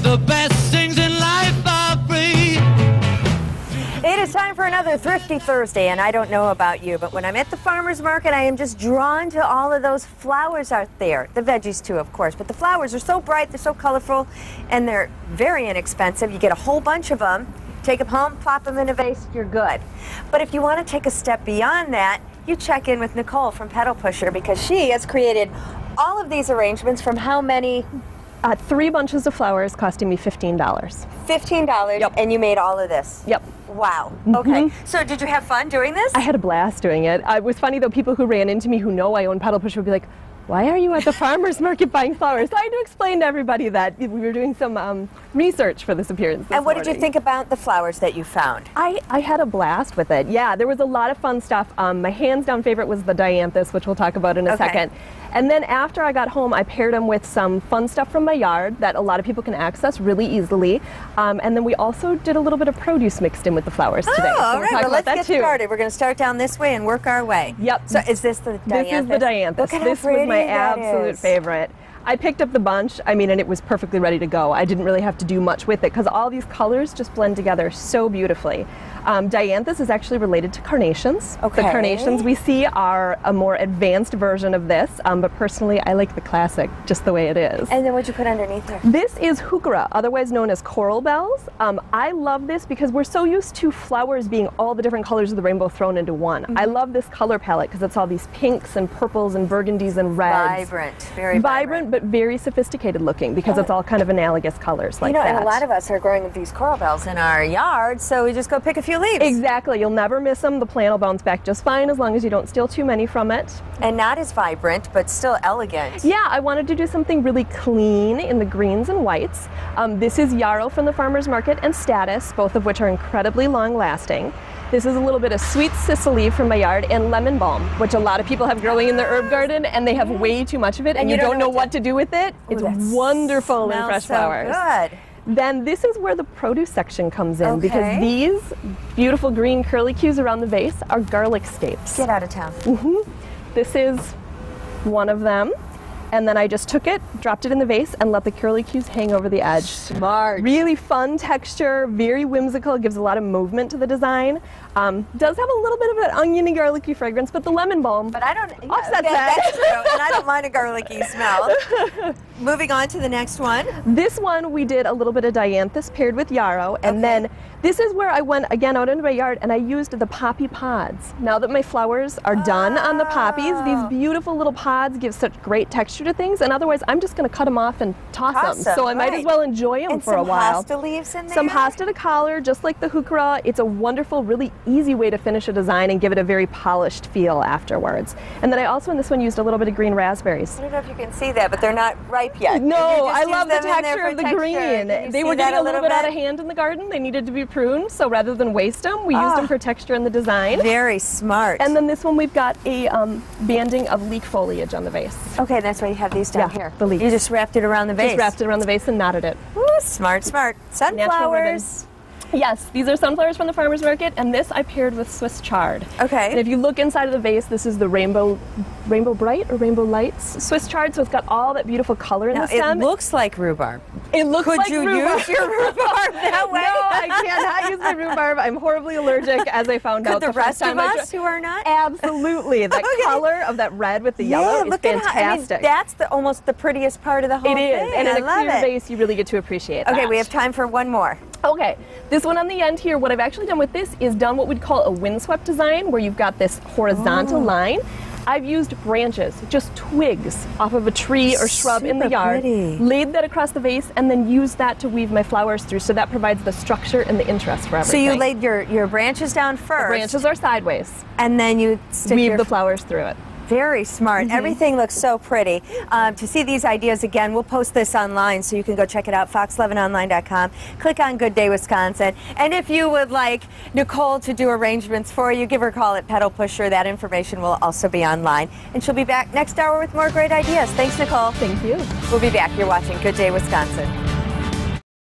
The best things in life are free. It is time for another Thrifty Thursday, and I don't know about you, but when I'm at the farmer's market, I am just drawn to all of those flowers out there. The veggies too, of course, but the flowers are so bright, they're so colorful, and they're very inexpensive. You get a whole bunch of them, take them home, plop them in a vase, you're good. But if you want to take a step beyond that, you check in with Nichole from Petal Pusher, because she has created all of these arrangements from how many? 3 bunches of flowers costing me $15. $15, Yep. And you made all of this? Yep. Wow. Okay. So did you have fun doing this? I had a blast doing it. It was funny though, people who ran into me who know I own Petal Pusher would be like, why are you at the farmer's market buying flowers? So I had to explain to everybody that we were doing some research for this appearance this And what morning. did you think about the flowers that you found? I had a blast with it. Yeah, there was a lot of fun stuff. My hands down favorite was the dianthus, which we'll talk about in a second. And then after I got home, I paired them with some fun stuff from my yard that a lot of people can access really easily. And then we also did a little bit of produce mixed in with the flowers today. Oh, all so right. Well, let's get started. We're going to start down this way and work our way. Yep. So is this the dianthus? This is the dianthus. Look at this how pretty was my that absolute is. favorite. I picked up the bunch, and it was perfectly ready to go. I didn't really have to do much with it because all these colors just blend together so beautifully. Dianthus is actually related to carnations. Okay. The carnations we see are a more advanced version of this, but personally I like the classic just the way it is. And then what'd you put underneath there? This is heuchera, otherwise known as coral bells. I love this because we're so used to flowers being all the different colors of the rainbow thrown into one. I love this color palette because it's all these pinks and purples and burgundies and reds. Vibrant. Very vibrant, but very sophisticated looking because it's all kind of analogous colors like that. And a lot of us are growing these coral bells in our yard, so we just go pick a few leaves. Exactly. You'll never miss them. The plant will bounce back just fine as long as you don't steal too many from it. And not as vibrant, but still elegant. Yeah, I wanted to do something really clean in the greens and whites. This is yarrow from the farmer's market and status, both of which are incredibly long lasting. This is a little bit of sweet Sicily from my yard and lemon balm, which a lot of people have growing in their herb garden, and they have way too much of it, and you don't know what to do with it. It's wonderful in fresh flowers. Good. Then this is where the produce section comes in, because these beautiful green curlicues around the vase are garlic scapes. Get out of town. This is one of them. And then I just took it, dropped it in the vase, and let the curlicues hang over the edge. Smart. Really fun texture, very whimsical. It gives a lot of movement to the design. Does have a little bit of an oniony, garlicky fragrance, but the lemon balm But I don't offsets that. That's true, and I don't mind a garlicky smell. Moving on to the next one. This one we did a little bit of dianthus paired with yarrow, and then this is where I went again out into my yard and I used the poppy pods. Now that my flowers are done on the poppies, these beautiful little pods give such great texture to things, and otherwise I'm just going to cut them off and toss them. So I might as well enjoy them for a while. Some hosta leaves in there? Some hosta to collar, just like the heuchera. It's a wonderful, really easy way to finish a design and give it a very polished feel afterwards. And then I also in this one used a little bit of green raspberries. I don't know if you can see that, but they're not ripe yet. No, I love the texture of the green. They were getting a little bit out of hand in the garden. They needed to be pruned, so rather than waste them, we used them for texture in the design. Very smart. And then this one we've got a banding of leek foliage on the vase. Okay, that's why you have these down here. The leeks. You just wrapped it around the vase. Just wrapped it around the vase and knotted it. Ooh, smart, smart. Sunflowers. Yes, these are sunflowers from the farmer's market, and this I paired with Swiss chard. Okay. And if you look inside of the vase, this is the rainbow bright or rainbow lights Swiss chard, so it's got all that beautiful color in the stem. It looks like rhubarb. It looks like Could you rhubarb. use your rhubarb that way? No, I cannot use my rhubarb. I'm horribly allergic, as I found out the rest of us who are not? Absolutely. That color of that red with the yellow is fantastic. That's almost the prettiest part of the whole thing. It is, and in a clear vase, you really get to appreciate that. Okay, we have time for one more. Okay, this one on the end here, what I've actually done with this is done what we'd call a windswept design, where you've got this horizontal line. I've used branches, just twigs off of a tree or shrub in the yard, laid that across the vase, and then used that to weave my flowers through, so that provides the structure and the interest for everything. So you laid your branches down first. The branches are sideways. And then you weave the flowers through it. Very smart. Everything looks so pretty. To see these ideas again, we'll post this online so you can go check it out, fox11online.com. Click on Good Day Wisconsin. And if you would like Nichole to do arrangements for you, give her a call at Petal Pusher. That information will also be online. And she'll be back next hour with more great ideas. Thanks, Nichole. Thank you. We'll be back. You're watching Good Day Wisconsin.